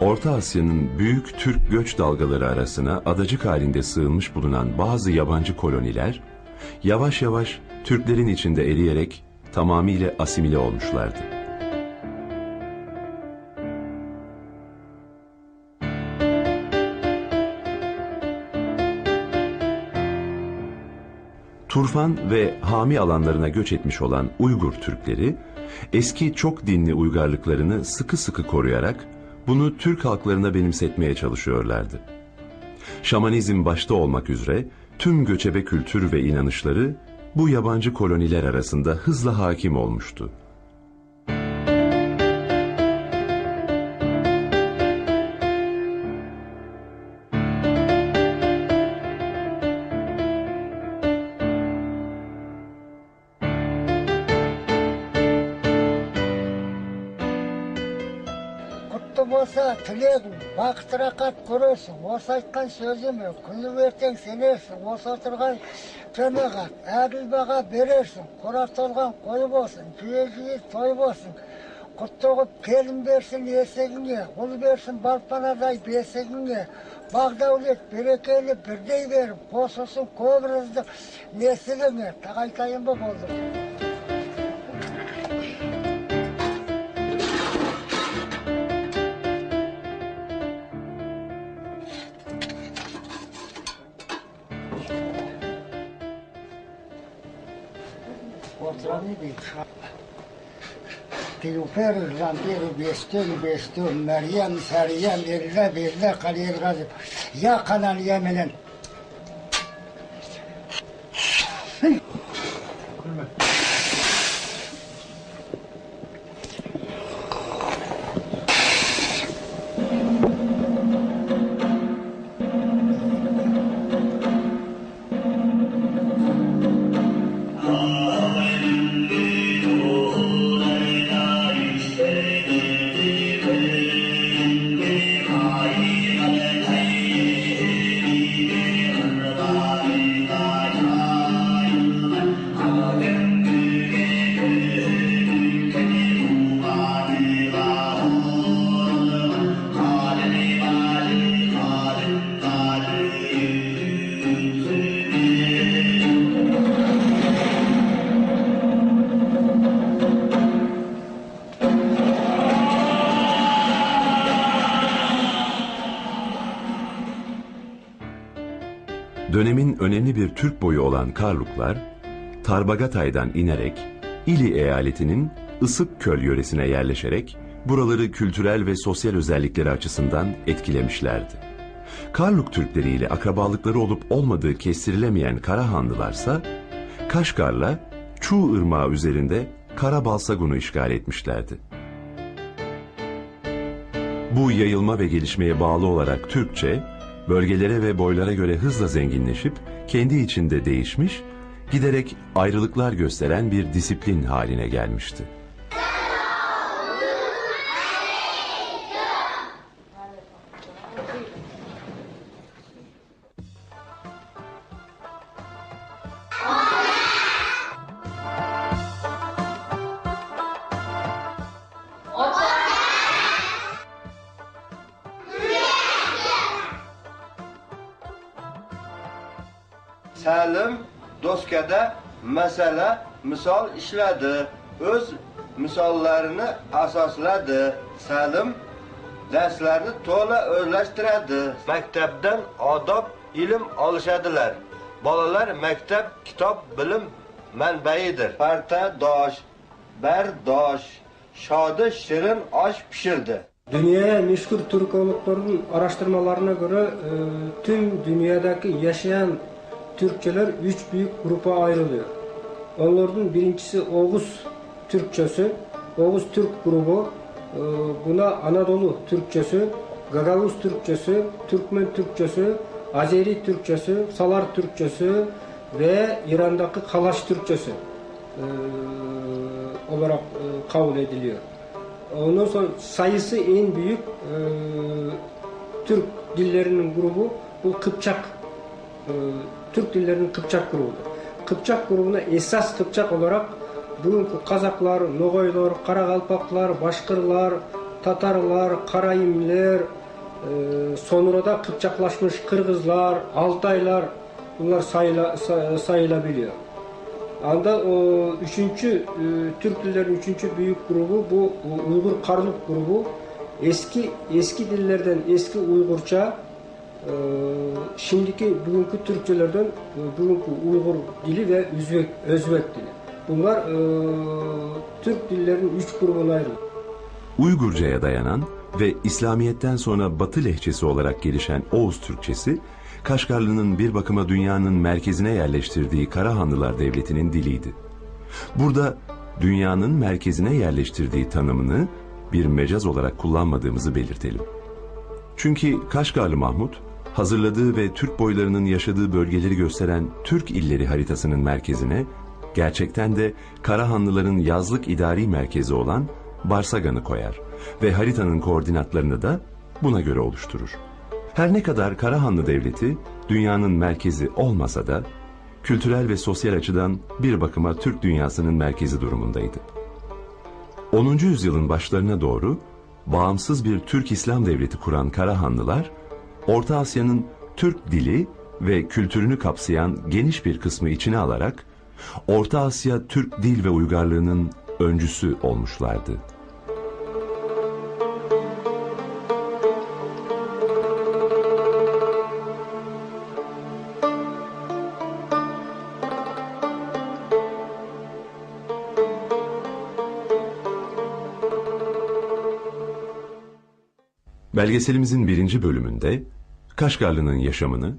Orta Asya'nın büyük Türk göç dalgaları arasına adacık halinde sığınmış bulunan bazı yabancı koloniler, yavaş yavaş Türklerin içinde eriyerek tamamıyla asimile olmuşlardı. Turfan ve Hami alanlarına göç etmiş olan Uygur Türkleri, eski çok dinli uygarlıklarını sıkı sıkı koruyarak bunu Türk halklarına benimsetmeye çalışıyorlardı. Şamanizm başta olmak üzere tüm göçebe kültür ve inanışları bu yabancı koloniler arasında hızla hakim olmuştu. Болса тілегің, бақыт рақат көресің, осы айтқан сөзіме күні ертең сенерсің, осы отырған жамағат, әділ баға берерсің, қорап толған қой болсын, жиі той болсын, құтты қып келін берсін есігіңе, ұл берсін балпанадай бесігіңе, бақ дәулет берекелі бірдей беріп, қосылсын көп рыздық несіліңе, тағайтайын ба болды. Tiyufer, Rampir, Bestül, Meryem, Seriyem, Birle, Halil Gazip, ya Kanal Yemen'in. Dönemin önemli bir Türk boyu olan Karluklar, Tarbagatay'dan inerek İli eyaletinin Isıkköl yöresine yerleşerek buraları kültürel ve sosyal özellikleri açısından etkilemişlerdi. Karluk Türkleri ile akrabalıkları olup olmadığı kestirilemeyen Karahanlılarsa Kaşgar'la Çuğ Irmağı üzerinde Karabalsagun'u işgal etmişlerdi. Bu yayılma ve gelişmeye bağlı olarak Türkçe, bölgelere ve boylara göre hızla zenginleşip kendi içinde değişmiş, giderek ayrılıklar gösteren bir disiplin haline gelmişti. Salim Doskada mesele misal işledi. Öz misallarını asasladı. Salim derslerini to'la o'zlashtiradi. Maktabdan odob ilm olishadilar. Bolalar maktab kitap bilim manbaidir. Partadosh, bardosh, şadı shirin osh pishirdi. Dünyaya meşhur Türkologların araştırmalarına göre tüm dünyadaki yaşayan Türkçeler 3 büyük grupa ayrılıyor. Onlardan birincisi Oğuz Türkçesi, Oğuz Türk grubu, buna Anadolu Türkçesi, Gagavuz Türkçesi, Türkmen Türkçesi, Azeri Türkçesi, Salar Türkçesi ve İran'daki Kalaş Türkçesi olarak kabul ediliyor. Ondan sonra sayısı en büyük Türk dillerinin grubu bu Kıpçak. Türk dillerinin Kıpçak grubudur. Kıpçak grubuna esas Kıpçak olarak bugünkü Kazaklar, Nogoylar, Karakalpaklar, Başkırlar, Tatarlar, Karayimler, sonra da Kıpçaklaşmış Kırgızlar, Altaylar bunlar sayılabiliyor. Anda o Türk dillerinin üçüncü büyük grubu bu Uygur Karluk grubu. Eski dillerden eski Uygurca, şimdiki bugünkü Türkçelerden bugünkü Uygur dili ve Özbek dili. Bunlar Türk dillerinin üç grubuna ayrılıyor. Uygurca'ya dayanan ve İslamiyet'ten sonra Batı lehçesi olarak gelişen Oğuz Türkçesi, Kaşgarlı'nın bir bakıma dünyanın merkezine yerleştirdiği Karahanlılar Devleti'nin diliydi. Burada dünyanın merkezine yerleştirdiği tanımını bir mecaz olarak kullanmadığımızı belirtelim. Çünkü Kaşgarlı Mahmud, hazırladığı ve Türk boylarının yaşadığı bölgeleri gösteren Türk illeri haritasının merkezine, gerçekten de Karahanlıların yazlık idari merkezi olan Barsagan'ı koyar ve haritanın koordinatlarını da buna göre oluşturur. Her ne kadar Karahanlı Devleti dünyanın merkezi olmasa da kültürel ve sosyal açıdan bir bakıma Türk dünyasının merkezi durumundaydı. 10. yüzyılın başlarına doğru bağımsız bir Türk İslam Devleti kuran Karahanlılar, Orta Asya'nın Türk dili ve kültürünü kapsayan geniş bir kısmı içine alarak Orta Asya Türk dil ve uygarlığının öncüsü olmuşlardı. Belgeselimizin 1. bölümünde Kaşgarlı'nın yaşamını,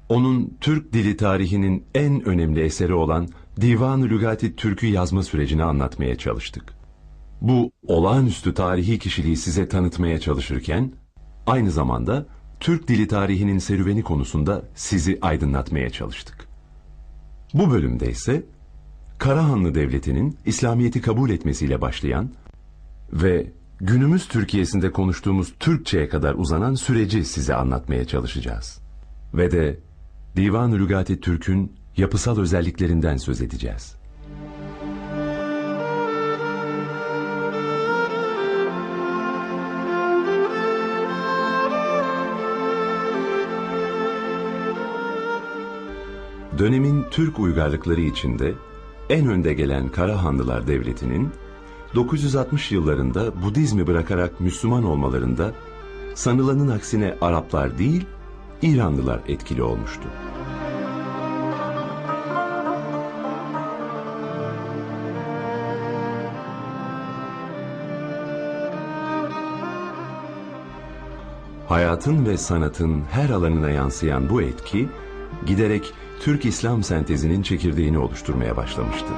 onun Türk dili tarihinin en önemli eseri olan Divan-ı Lügati Türk'ü yazma sürecini anlatmaya çalıştık. Bu olağanüstü tarihi kişiliği size tanıtmaya çalışırken, aynı zamanda Türk dili tarihinin serüveni konusunda sizi aydınlatmaya çalıştık. Bu bölümde ise Karahanlı Devleti'nin İslamiyet'i kabul etmesiyle başlayan ve günümüz Türkiye'sinde konuştuğumuz Türkçe'ye kadar uzanan süreci size anlatmaya çalışacağız. Ve de Divan-ı Lügati Türk'ün yapısal özelliklerinden söz edeceğiz. Dönemin Türk uygarlıkları içinde en önde gelen Karahanlılar Devleti'nin 960 yıllarında Budizmi bırakarak Müslüman olmalarında sanılanın aksine Araplar değil, İranlılar etkili olmuştu. Hayatın ve sanatın her alanına yansıyan bu etki, giderek Türk-İslam sentezinin çekirdeğini oluşturmaya başlamıştı.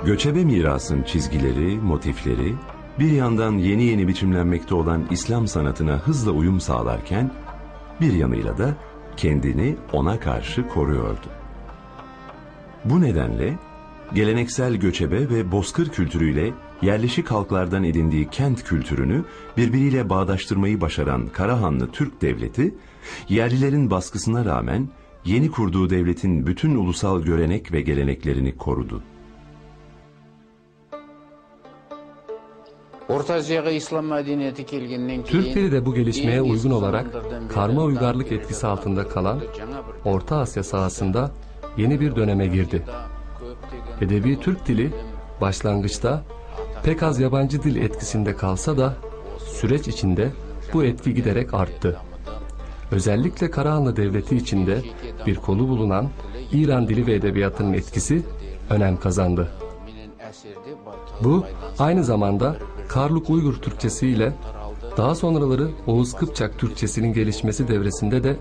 Göçebe mirasın çizgileri, motifleri, bir yandan yeni biçimlenmekte olan İslam sanatına hızla uyum sağlarken, bir yanıyla da kendini ona karşı koruyordu. Bu nedenle geleneksel göçebe ve bozkır kültürüyle yerleşik halklardan edindiği kent kültürünü birbiriyle bağdaştırmayı başaran Karahanlı Türk Devleti, yerlilerin baskısına rağmen yeni kurduğu devletin bütün ulusal görenek ve geleneklerini korudu. Türk dili de bu gelişmeye uygun olarak karma uygarlık etkisi altında kalan Orta Asya sahasında yeni bir döneme girdi. Edebi Türk dili başlangıçta pek az yabancı dil etkisinde kalsa da süreç içinde bu etki giderek arttı. Özellikle Karahanlı Devleti içinde bir kolu bulunan İran dili ve edebiyatının etkisi önem kazandı. Bu aynı zamanda Karluk Uygur Türkçesi ile daha sonraları Oğuz Kıpçak Türkçesinin gelişmesi devresinde de